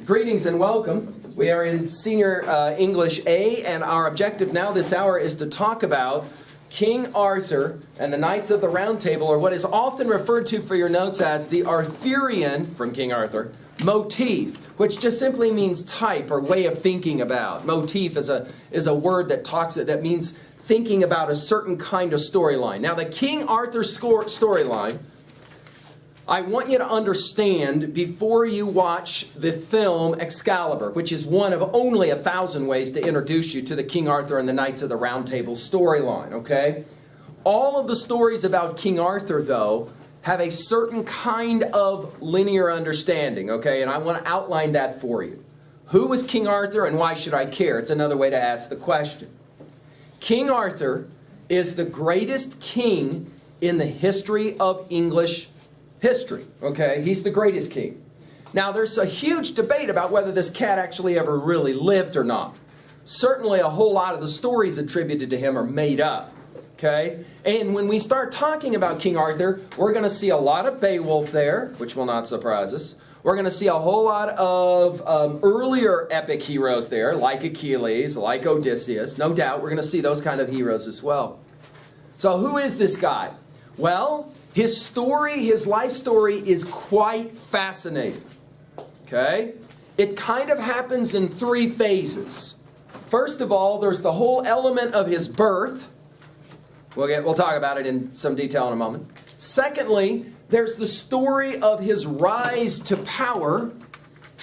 Greetings and welcome. We are in Senior English A, and our objective now this hour is to talk about King Arthur and the Knights of the Round Table, or what is often referred to for your notes as the Arthurian, from King Arthur, motif, which just simply means type or way of thinking about. Motif is a word that means thinking about a certain kind of storyline. Now, the King Arthur storyline, I want you to understand before you watch the film Excalibur, which is one of only 1,000 ways to introduce you to the King Arthur and the Knights of the Round Table storyline, okay? All of the stories about King Arthur, though, have a certain kind of linear understanding, okay? And I want to outline that for you. Who was King Arthur and why should I care? It's another way to ask the question. King Arthur is the greatest king in the history of English history, okay? He's the greatest king. Now, there's a huge debate about whether this cat actually ever really lived or not. Certainly, a whole lot of the stories attributed to him are made up, okay? And when we start talking about King Arthur, we're going to see a lot of Beowulf there, which will not surprise us. We're going to see a whole lot of earlier epic heroes there, like Achilles, like Odysseus. No doubt, we're going to see those kind of heroes as well. So who is this guy? Well, his story, his life story is quite fascinating, okay? It kind of happens in 3 phases. First of all, there's the whole element of his birth. We'll talk about it in some detail in a moment. Secondly, there's the story of his rise to power,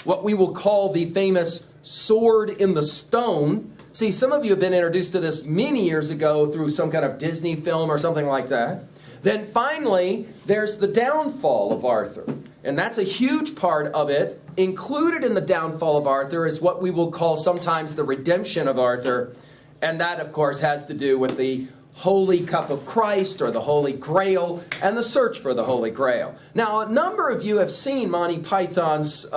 what we will call the famous sword in the stone. See, some of you have been introduced to this many years ago through some kind of Disney film or something like that. Then finally, there's the downfall of Arthur. And that's a huge part of it. Included in the downfall of Arthur is what we will call sometimes the redemption of Arthur. And that, of course, has to do with the Holy Cup of Christ, or the Holy Grail, and the search for the Holy Grail. Now, a number of you have seen Monty Python's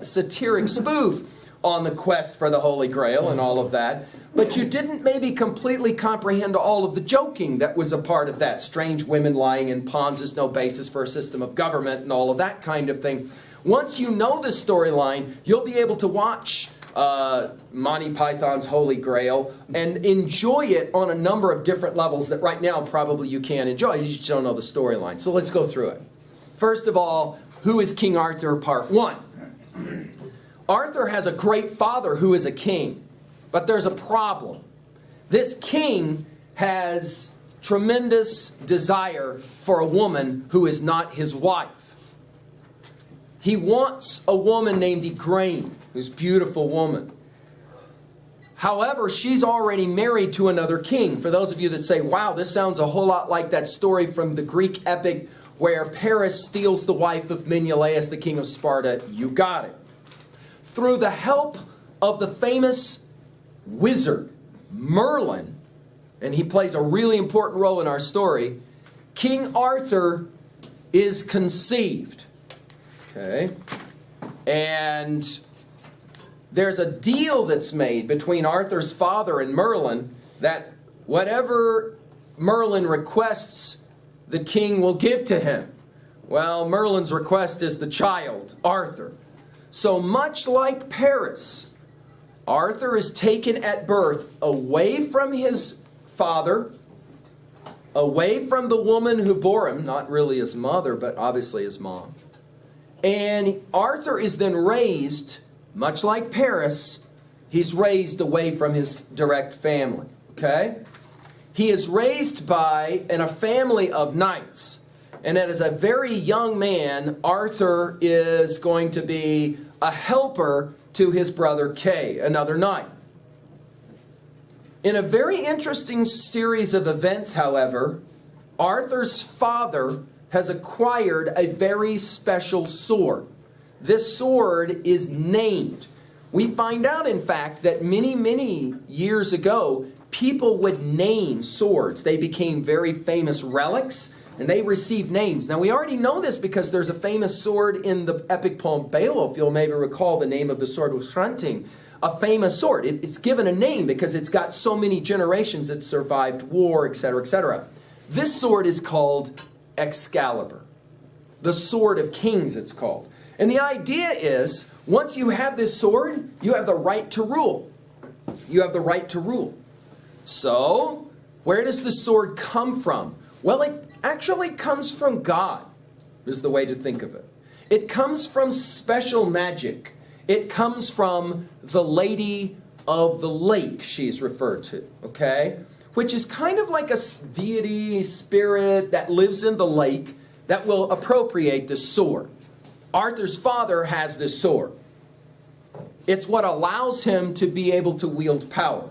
satiric spoof on the quest for the Holy Grail and all of that, but you didn't maybe completely comprehend all of the joking that was a part of that. Strange women lying in ponds is no basis for a system of government and all of that kind of thing. Once you know this storyline, you'll be able to watch Monty Python's Holy Grail and enjoy it on a number of different levels that right now probably you can't enjoy. You just don't know the storyline. So let's go through it. First of all, who is King Arthur, part 1? Arthur has a great father who is a king, but there's a problem. This king has tremendous desire for a woman who is not his wife. He wants a woman named Grail, who's a beautiful woman. However, she's already married to another king. For those of you that say, wow, this sounds a whole lot like that story from the Greek epic where Paris steals the wife of Menelaus, the king of Sparta, you got it. Through the help of the famous wizard, Merlin, and he plays a really important role in our story, King Arthur is conceived. Okay? And there's a deal that's made between Arthur's father and Merlin that whatever Merlin requests, the king will give to him. Well, Merlin's request is the child, Arthur. So much like Paris, Arthur is taken at birth away from his father, away from the woman who bore him, not really his mother, but obviously his mom. And Arthur is then raised, much like Paris, he's raised away from his direct family, okay? He is raised in a family of knights. And as a very young man, Arthur is going to be a helper to his brother Kay, another knight. In a very interesting series of events, however, Arthur's father has acquired a very special sword. This sword is named. We find out, in fact, that many, many years ago, people would name swords. They became very famous relics, and they received names. Now, we already know this because there's a famous sword in the epic poem Beowulf. You'll maybe recall the name of the sword was Hrunting. A famous sword. It's given a name because it's got so many generations. It survived war, etc., etc. This sword is called Excalibur. The Sword of Kings, it's called. And the idea is, once you have this sword, you have the right to rule. You have the right to rule. So, where does the sword come from? Well, it actually comes from God, is the way to think of it. It comes from special magic. It comes from the Lady of the Lake, she's referred to, okay? Which is kind of like a deity, spirit that lives in the lake that will appropriate this sword. Arthur's father has this sword. It's what allows him to be able to wield power.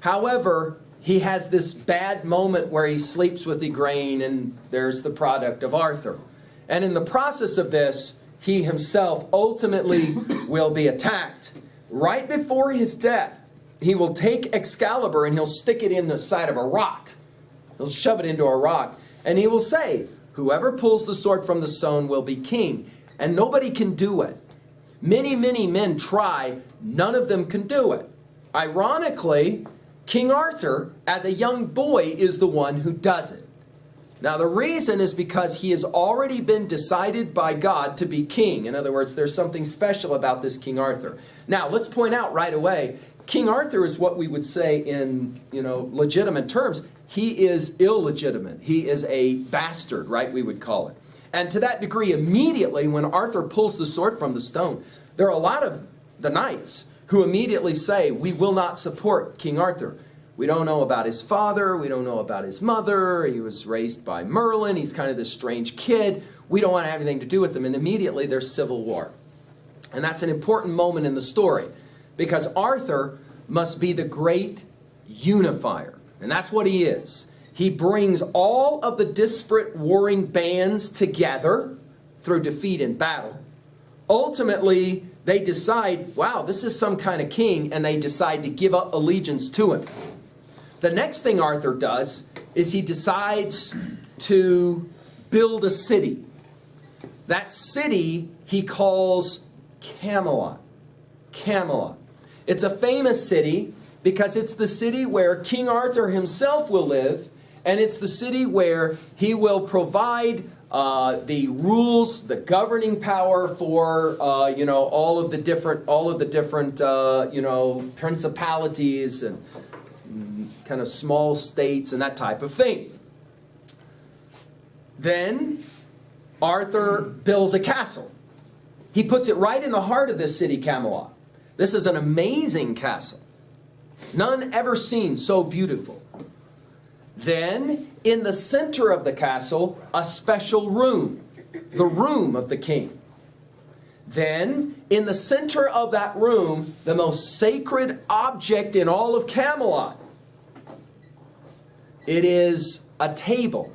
However, he has this bad moment where he sleeps with Igraine, and there's the product of Arthur. And in the process of this, he himself ultimately will be attacked. Right before his death, he will take Excalibur and he'll stick it in the side of a rock. He'll shove it into a rock. And he will say, whoever pulls the sword from the stone will be king. And nobody can do it. Many, many men try. None of them can do it. Ironically, King Arthur, as a young boy, is the one who does it. Now, the reason is because he has already been decided by God to be king. In other words, there's something special about this King Arthur. Now, let's point out right away, King Arthur is what we would say in, legitimate terms. He is illegitimate. He is a bastard, right, we would call it. And to that degree, immediately when Arthur pulls the sword from the stone, there are a lot of the knights who immediately say, we will not support King Arthur. We don't know about his father. We don't know about his mother. He was raised by Merlin. He's kind of this strange kid. We don't want to have anything to do with him. And immediately there's civil war. And that's an important moment in the story because Arthur must be the great unifier. And that's what he is. He brings all of the disparate warring bands together through defeat in battle. Ultimately, they decide, wow, this is some kind of king, and they decide to give up allegiance to him. The next thing Arthur does is he decides to build a city. That city he calls Camelot. Camelot. It's a famous city because it's the city where King Arthur himself will live, and it's the city where he will provide the rules, the governing power for all of the different principalities and kind of small states and that type of thing. Then Arthur builds a castle. He puts it right in the heart of this city, Camelot. This is an amazing castle. None ever seen so beautiful. Then, in the center of the castle, a special room, the room of the king. Then, in the center of that room, the most sacred object in all of Camelot. It is a table,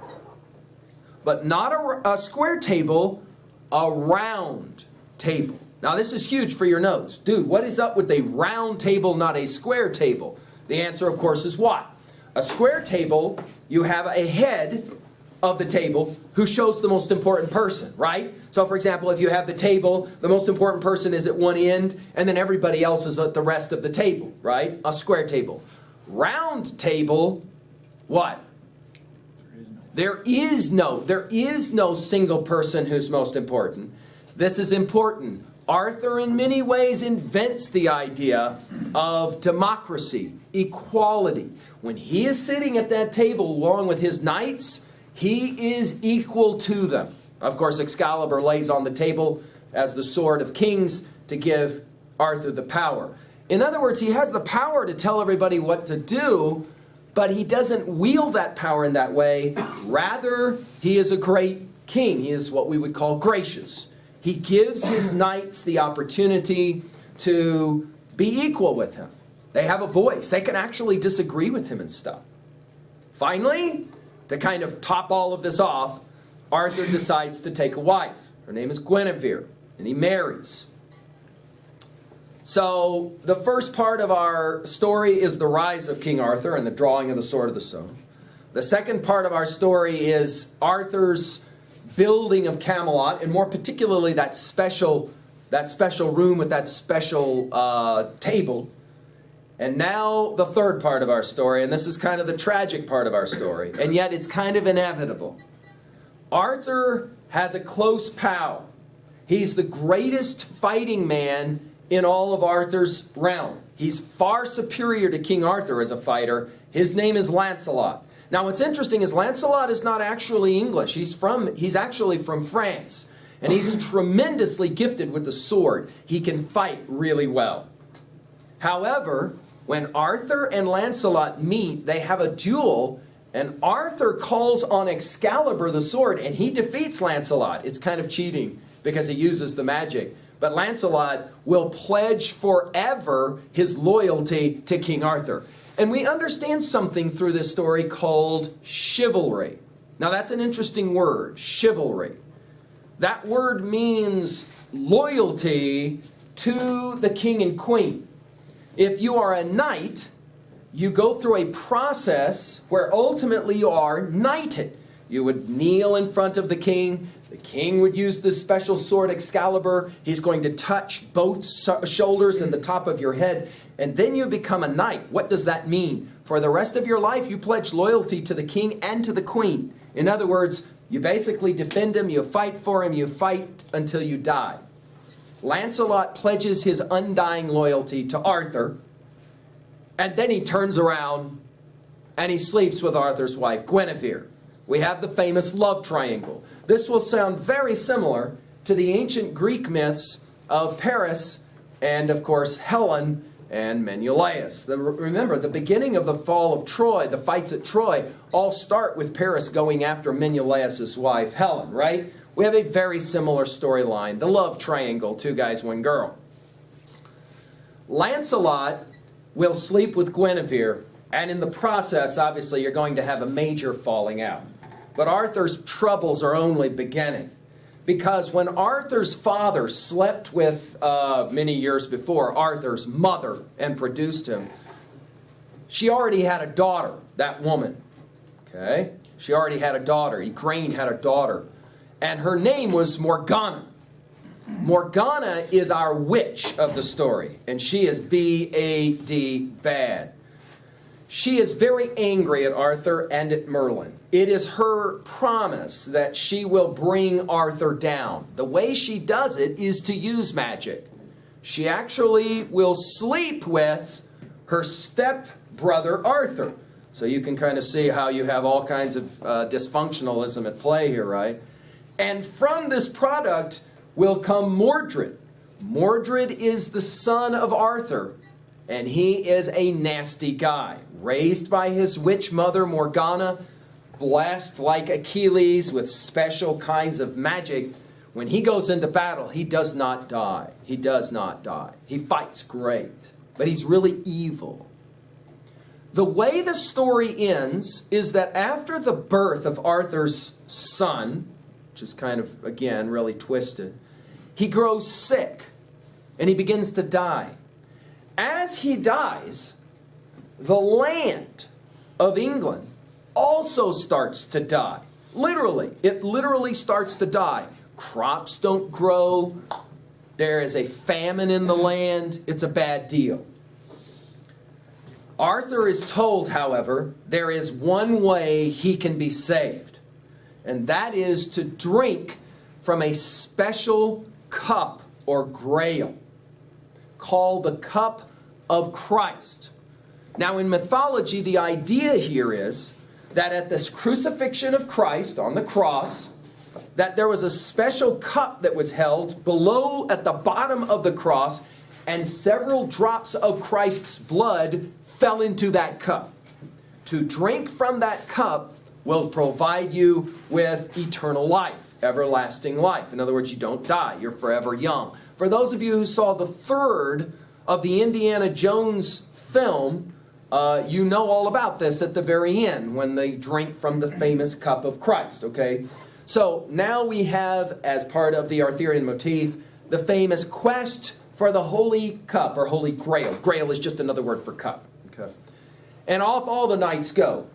but not a square table, a round table. Now, this is huge for your notes. Dude, what is up with a round table, not a square table? The answer, of course, is what? A square table, you have a head of the table who shows the most important person, right? So, for example, if you have the table, the most important person is at one end, and then everybody else is at the rest of the table, right? A square table. Round table, what? There is no single person who's most important. This is important. Arthur, in many ways, invents the idea of democracy, equality. When he is sitting at that table along with his knights, he is equal to them. Of course, Excalibur lays on the table as the sword of kings to give Arthur the power. In other words, he has the power to tell everybody what to do, but he doesn't wield that power in that way. Rather, he is a great king. He is what we would call gracious. He gives his knights the opportunity to be equal with him. They have a voice. They can actually disagree with him and stuff. Finally, to kind of top all of this off, Arthur decides to take a wife. Her name is Guinevere, and he marries. So the first part of our story is the rise of King Arthur and the drawing of the Sword of the Stone. The second part of our story is Arthur's building of Camelot, and more particularly that special room with that special table. And now the third part of our story, and this is kind of the tragic part of our story, and yet it's kind of inevitable. Arthur has a close pal. He's the greatest fighting man in all of Arthur's realm. He's far superior to King Arthur as a fighter. His name is Lancelot. Now what's interesting is Lancelot is not actually English. He's actually from France. And he's tremendously gifted with the sword. He can fight really well. However, when Arthur and Lancelot meet, they have a duel, and Arthur calls on Excalibur the sword, and he defeats Lancelot. It's kind of cheating because he uses the magic. But Lancelot will pledge forever his loyalty to King Arthur. And we understand something through this story called chivalry. Now that's an interesting word, chivalry. That word means loyalty to the king and queen. If you are a knight, you go through a process where ultimately you are knighted. You would kneel in front of the king. The king would use this special sword, Excalibur. He's going to touch both shoulders and the top of your head. And then you become a knight. What does that mean? For the rest of your life, you pledge loyalty to the king and to the queen. In other words, you basically defend him, you fight for him, you fight until you die. Lancelot pledges his undying loyalty to Arthur. And then he turns around and he sleeps with Arthur's wife, Guinevere. We have the famous love triangle. This will sound very similar to the ancient Greek myths of Paris and, of course, Helen and Menelaus. Remember, the beginning of the fall of Troy, the fights at Troy, all start with Paris going after Menelaus' wife, Helen, right? We have a very similar storyline, the love triangle, 2 guys, 1 girl. Lancelot will sleep with Guinevere, and in the process, obviously, you're going to have a major falling out. But Arthur's troubles are only beginning. Because when Arthur's father slept with, many years before, Arthur's mother and produced him, she already had a daughter, that woman. Okay? She already had a daughter. Igraine had a daughter. And her name was Morgana. Morgana is our witch of the story. And she is B-A-D, bad. She is very angry at Arthur and at Merlin. It is her promise that she will bring Arthur down. The way she does it is to use magic. She actually will sleep with her stepbrother Arthur. So you can kind of see how you have all kinds of dysfunctionalism at play here, right? And from this product will come Mordred. Mordred is the son of Arthur, and he is a nasty guy. Raised by his witch mother Morgana, blessed like Achilles with special kinds of magic. When he goes into battle, he does not die. He does not die. He fights great, but he's really evil. The way the story ends is that after the birth of Arthur's son, which is kind of, again, really twisted, he grows sick and he begins to die. As he dies, the land of England also starts to die. Literally, it literally starts to die. Crops don't grow. There is a famine in the land. It's a bad deal. Arthur is told, however, there is one way he can be saved, and that is to drink from a special cup or grail called the cup of Christ. Now in mythology, the idea here is that at this crucifixion of Christ on the cross, that there was a special cup that was held below at the bottom of the cross, and several drops of Christ's blood fell into that cup. To drink from that cup will provide you with eternal life, everlasting life. In other words, you don't die, you're forever young. For those of you who saw the 3rd of the Indiana Jones film, you know all about this at the very end when they drink from the famous cup of Christ, okay? So now we have, as part of the Arthurian motif, the famous quest for the Holy Cup or Holy Grail. Grail is just another word for cup. Okay. And off all the knights go.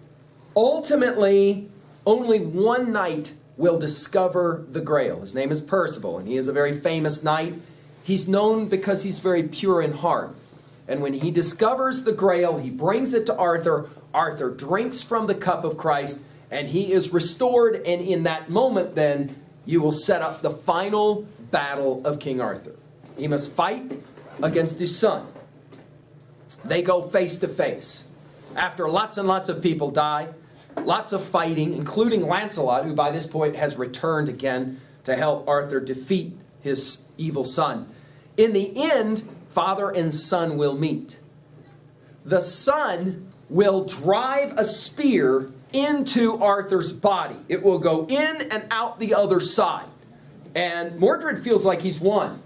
Ultimately, only one knight will discover the Grail. His name is Percival, and he is a very famous knight. He's known because he's very pure in heart. And when he discovers the Grail, he brings it to Arthur. Arthur drinks from the cup of Christ, and he is restored. And in that moment, then, you will set up the final battle of King Arthur. He must fight against his son. They go face to face. After lots and lots of people die, lots of fighting, including Lancelot, who by this point has returned again to help Arthur defeat his evil son. In the end, father and son will meet. The son will drive a spear into Arthur's body. It will go in and out the other side. And Mordred feels like he's won,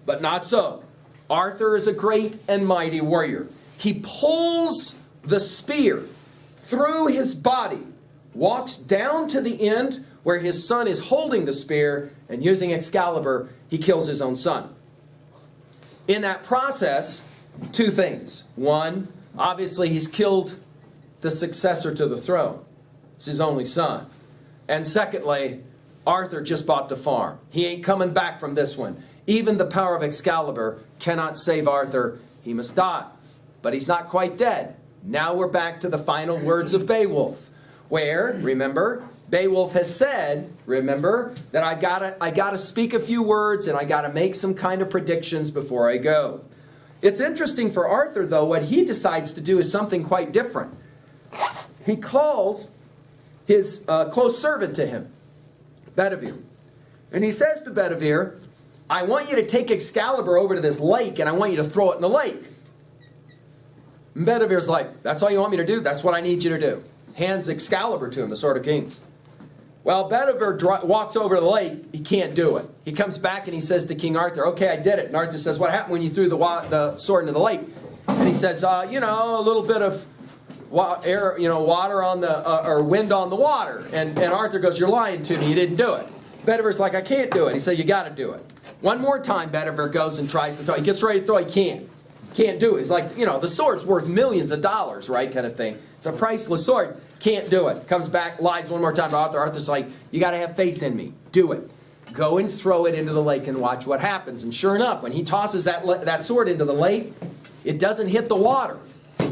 but not so. Arthur is a great and mighty warrior. He pulls the spear through his body, walks down to the end where his son is holding the spear, and using Excalibur, he kills his own son. In that process, two things. One, obviously he's killed the successor to the throne. It's his only son. And secondly, Arthur just bought the farm. He ain't coming back from this one. Even the power of Excalibur cannot save Arthur. He must die. But he's not quite dead. Now we're back to the final words of Beowulf, where, remember, Beowulf has said, remember, that I gotta speak a few words and I gotta make some kind of predictions before I go. It's interesting for Arthur, though, what he decides to do is something quite different. He calls his close servant to him, Bedivere. And he says to Bedivere, I want you to take Excalibur over to this lake and I want you to throw it in the lake. And Bedivere's like, that's all you want me to do? That's what I need you to do. Hands Excalibur to him, the Sword of Kings. Well, Bedivere walks over to the lake. He can't do it. He comes back and he says to King Arthur, okay, I did it. And Arthur says, what happened when you threw the sword into the lake? And he says, a little bit of air, water on the, or wind on the water. And Arthur goes, you're lying to me. You didn't do it. Bedivere's like, I can't do it. He said, you got to do it. One more time, Bedivere goes and tries to throw. He gets ready to throw. He can't do it. He's like, the sword's worth millions of dollars, right, kind of thing. It's a priceless sword. Can't do it. Comes back, lies one more time to Arthur. Arthur's like, you got to have faith in me. Do it. Go and throw it into the lake and watch what happens. And sure enough, when he tosses that sword into the lake, it doesn't hit the water.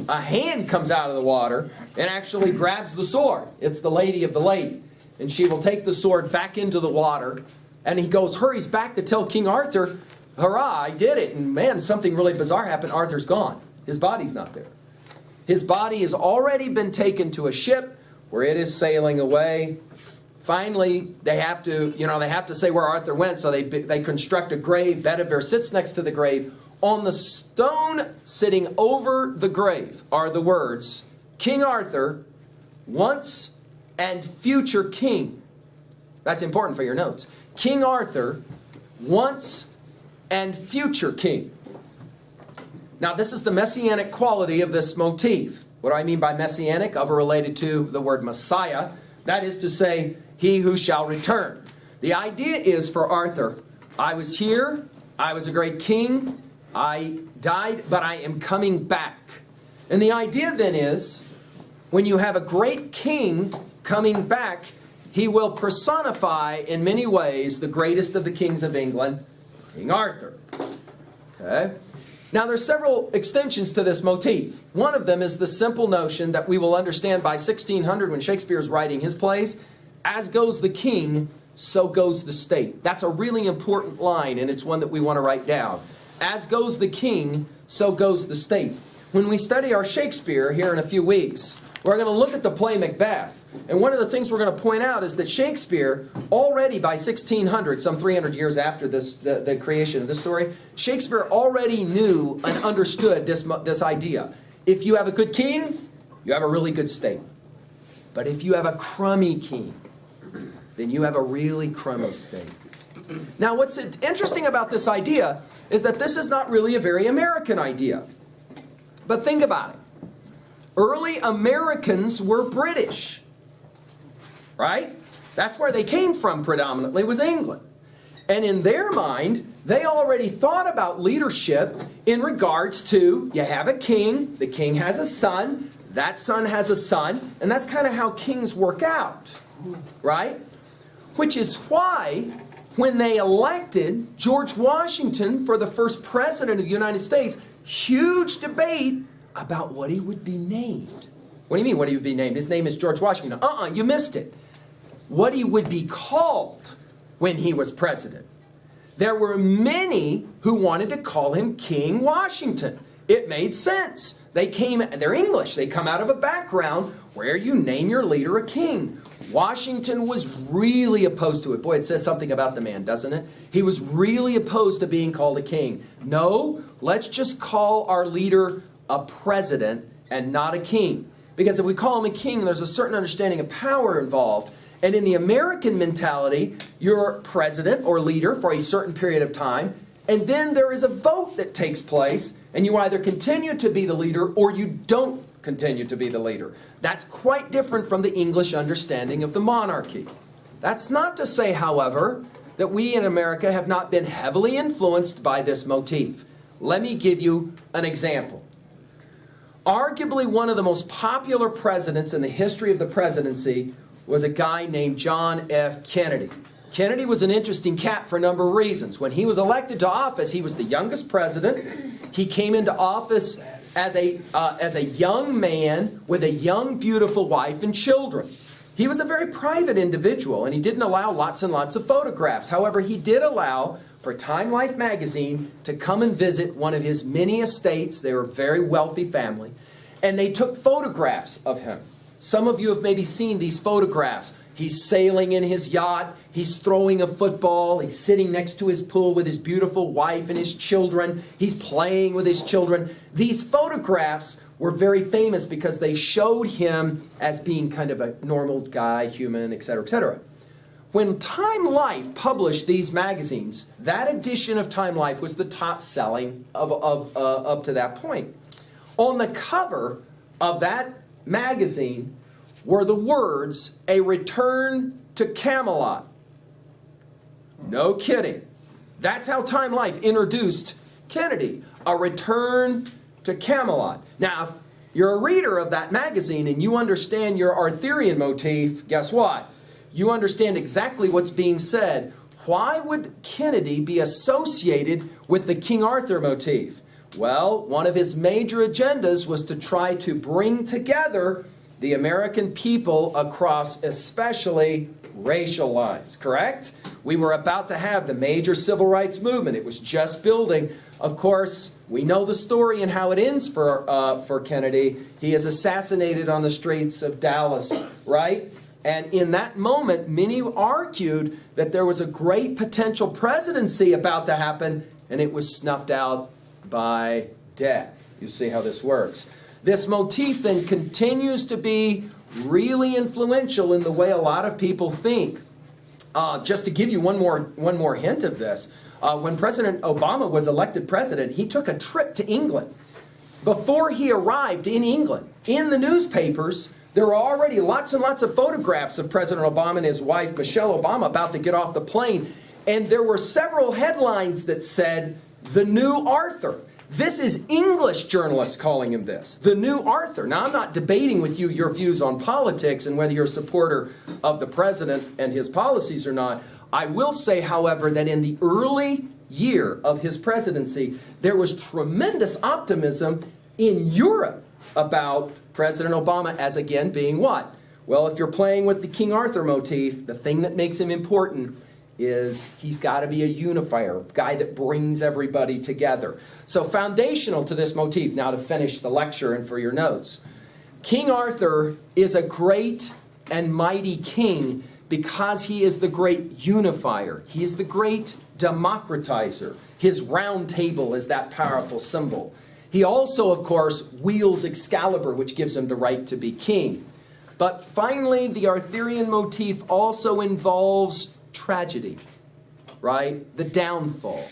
A hand comes out of the water and actually grabs the sword. It's the lady of the lake. And she will take the sword back into the water. And he hurries back to tell King Arthur, hurrah, I did it. And man, something really bizarre happened. Arthur's gone. His body's not there. His body has already been taken to a ship where it is sailing away. Finally, they have to say where Arthur went, so they construct a grave. Bedivere sits next to the grave. On the stone sitting over the grave are the words, King Arthur, once and future king. That's important for your notes. King Arthur, once and future king. Now, this is the messianic quality of this motif. What do I mean by messianic? Related to the word Messiah. That is to say, he who shall return. The idea is for Arthur, I was here, I was a great king, I died, but I am coming back. And the idea then is, when you have a great king coming back, he will personify in many ways the greatest of the kings of England, King Arthur. Okay? Now, there's several extensions to this motif. One of them is the simple notion that we will understand by 1600 when Shakespeare is writing his plays, as goes the king, so goes the state. That's a really important line, and it's one that we want to write down. As goes the king, so goes the state. When we study our Shakespeare here in a few weeks, we're going to look at the play Macbeth. And one of the things we're going to point out is that Shakespeare, already by 1600, some 300 years after the creation of this story, Shakespeare already knew and understood this idea. If you have a good king, you have a really good state. But if you have a crummy king, then you have a really crummy state. Now, what's interesting about this idea is that this is not really a very American idea. But think about it. Early Americans were British, right? That's where they came from predominantly, was England. And in their mind, they already thought about leadership in regards to, you have a king, the king has a son, that son has a son, and that's kind of how kings work out, right? Which is why, when they elected George Washington for the first president of the United States, huge debate about what he would be named. What do you mean, what he would be named? His name is George Washington. You missed it. What he would be called. when he was president. There were many who wanted to call him King Washington. It made sense. They're English. They come out of a background where you name your leader a king. Washington was really opposed to it. Boy, it says something about the man, doesn't it? He was really opposed to being called a king. No, let's just call our leader a president and not a king. Because if we call him a king, there's a certain understanding of power involved. And in the American mentality, you're president or leader for a certain period of time, and then there is a vote that takes place, and you either continue to be the leader or you don't continue to be the leader. That's quite different from the English understanding of the monarchy. That's not to say, however, that we in America have not been heavily influenced by this motif. Let me give you an example. Arguably one of the most popular presidents in the history of the presidency was a guy named John F. Kennedy. Kennedy was an interesting cat for a number of reasons. When he was elected to office, he was the youngest president. He came into office as a young man with a young, beautiful wife and children. He was a very private individual, and he didn't allow lots and lots of photographs. However, he did allow for Time Life magazine to come and visit one of his many estates. They were a very wealthy family, and they took photographs of him. Some of you have maybe seen these photographs. He's sailing in his yacht. He's throwing a football. He's sitting next to his pool with his beautiful wife and his children. He's playing with his children. These photographs were very famous because they showed him as being kind of a normal guy, human, etc., etc. When Time Life published these magazines, that edition of Time Life was the top selling up to that point. On the cover of that magazine were the words, "A return to Camelot." No kidding. That's how Time Life introduced Kennedy. A return to Camelot. Now, if you're a reader of that magazine and you understand your Arthurian motif, guess what? You understand exactly what's being said. Why would Kennedy be associated with the King Arthur motif? Well, one of his major agendas was to try to bring together the American people across especially racial lines, correct? We were about to have the major civil rights movement. It was just building. Of course, we know the story and how it ends for Kennedy. He is assassinated on the streets of Dallas, right? And in that moment, many argued that there was a great potential presidency about to happen, and it was snuffed out by death. You see how this works. This motif then continues to be really influential in the way a lot of people think. Just to give you one more hint of this, when President Obama was elected president, he took a trip to England. Before he arrived in England, in the newspapers, there were already lots and lots of photographs of President Obama and his wife, Michelle Obama, about to get off the plane. And there were several headlines that said, "The New Arthur." This is English journalists calling him this, the new Arthur. Now, I'm not debating with you your views on politics and whether you're a supporter of the president and his policies or not. I will say, however, that in the early year of his presidency, there was tremendous optimism in Europe about President Obama as, again, being what? Well, if you're playing with the King Arthur motif, the thing that makes him important is he's got to be a unifier, a guy that brings everybody together. So foundational to this motif, now to finish the lecture and for your notes, King Arthur is a great and mighty king because he is the great unifier. He is the great democratizer. His round table is that powerful symbol. He also, of course, wields Excalibur, which gives him the right to be king. But finally, the Arthurian motif also involves tragedy, right? The downfall.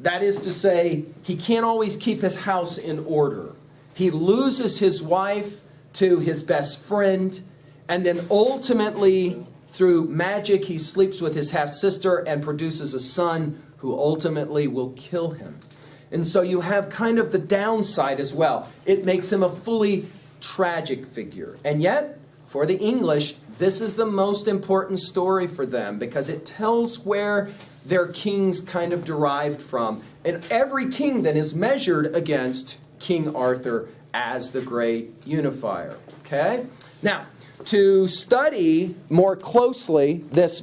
That is to say, he can't always keep his house in order. He loses his wife to his best friend, and then ultimately, through magic, he sleeps with his half-sister and produces a son who ultimately will kill him. And so you have kind of the downside as well. It makes him a fully tragic figure. And yet, for the English, this is the most important story for them because it tells where their kings kind of derived from. And every king then is measured against King Arthur as the great unifier. Okay? Now, to study more closely this